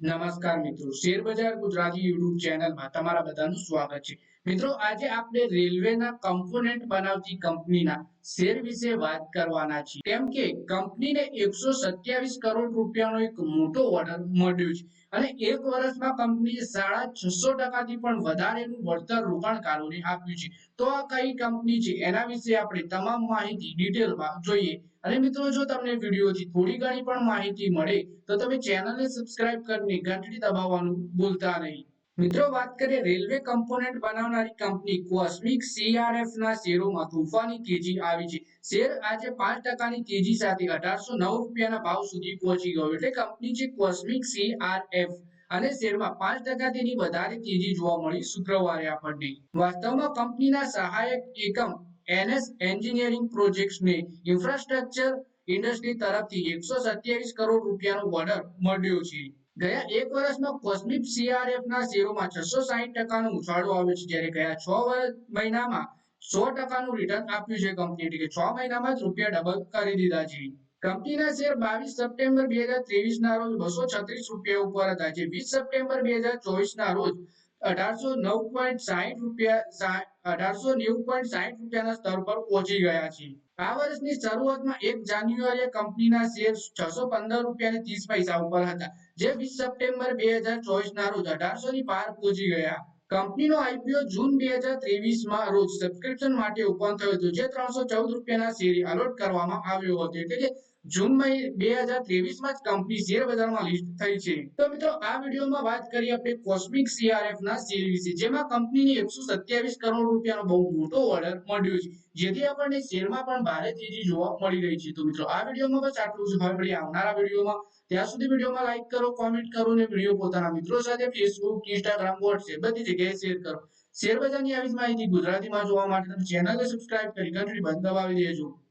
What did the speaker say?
નમસ્કાર મિત્રો, શેર બજાર ગુજરાતી યુટ્યુબ ચેનલમાં તમારા બધાનું સ્વાગત છે. મિત્રો, આજે આપણે રેલવેના કમ્પોનેન્ટ બનાવતી કંપનીના શેર વિશે વાત કરવાના છીએ. કેમ કે કંપનીને 127 કરોડ રૂપિયાનો એક મોટો ઓર્ડર મળ્યો છે અને એક વર્ષમાં કંપનીએ 650% થી પણ વધારેનું વળતર રોકાણકારોને આપ્યું છે. તો આ કઈ કંપની છે એના વિશે આપણે તમામ માહિતી ડિટેલમાં જોઈએ. અને મિત્રો, જો તમને વિડીયોથી થોડી ઘણી પણ માહિતી મળે તો તમે ચેનલને સબસ્ક્રાઇબ કરીને ઘંટડી દબાવવાનું ભૂલતા નહીં. મિત્રો, વાત કરીએ રેલવે કમ્પોનેન્ટ બનાવનારી કંપની કોસ્મિક સીઆરએફ ના શેરોમાં તોફાની તેજી આવી છે. શેર આજે 5%ની તેજી સાથે 1809 રૂપિયાના ભાવ સુધી પહોંચી ગયો. એટલે કંપની છે કોસ્મિક સીઆરએફ અને શેરમાં 5% તેની વધારે તેજી જોવા મળી શુક્રવારે આપણને. વાસ્તવમાં કંપનીના સહાયક એકમ એનએસ એન્જિનિયરિંગ પ્રોજેક્ટ્સને ઇન્ફ્રાસ્ટ્રક્ચર ઇન્ડસ્ટ્રી તરફથી 127 કરોડ રૂપિયાનો ઓર્ડર મળ્યો છે. ગયા એક વર્ષમાં કોસ્મિક સીઆરએફ ના શેરોમાં 660%નો ઉછાળો આવ્યો છે, જ્યારે ગયા 6 મહિનામાં 100%નું રિટર્ન આપ્યું છે કંપની. એટલે કે 6 મહિનામાં જ રૂપિયા ડબલ કરી દીધા છે. કંપનીના શેર 22 સપ્ટેમ્બર 2023 ના રોજ 236 રૂપિયા ઉપર હતા, જે 20 સપ્ટેમ્બર 2024 ના રોજ 1809.60 રૂપિયા 1890.60 રૂપિયાના સ્તર પર પહોંચી ગયા છે. આ વર્ષની શરૂઆતમાં 1 જાન્યુઆરીએ કંપનીના શેર 615 રૂપિયા અને 30 પૈસા ઉપર હતા, જે 20 સપ્ટેમ્બર 2024 ના રોજ 1800 ની પાર પહોંચી ગયા. કંપનીનો આઈપીઓ જૂન 2023 માં રોજ સબસ્ક્રિપ્શન માટે ઓપન થયો હતો, જે 314 રૂપિયાના શેરે અલોટ કરવામાં આવ્યો હતો. એટલે કે જૂન 2023 માં જ કંપની શેર બજારમાં લિસ્ટ થઈ છે. તો મિત્રો, આ વિડીયોમાં વાત કરીએ આપણે કોસ્મિક સીઆરએફ ના શેર વિશે, જેમાં કંપનીને 127 કરોડ રૂપિયાનો બહુ મોટો ઓર્ડર મળ્યો છે, જેથી આપણને શેરમાં પણ ભારે તેજી જોવા મળી રહી છે. તો મિત્રો, આ વિડીયોમાં બસ આટલું જ. હવે મળીએ આવનારા વિડીયોમાં. ત્યાં સુધી વિડીયોમાં લાઈક કરો, કોમેન્ટ કરો અને વિડીયો પોતાના મિત્રો સાથે ફેસબુક, ઇન્સ્ટાગ્રામ, વોટ્સએપ બધી જગ્યાએ શેર કરો. શેર બજારની આવી જ માહિતી ગુજરાતીમાં જોવા માટે તમે ચેનલને સબસ્ક્રાઇબ કરી ઘંટડી બંધ દબાવી દેજો.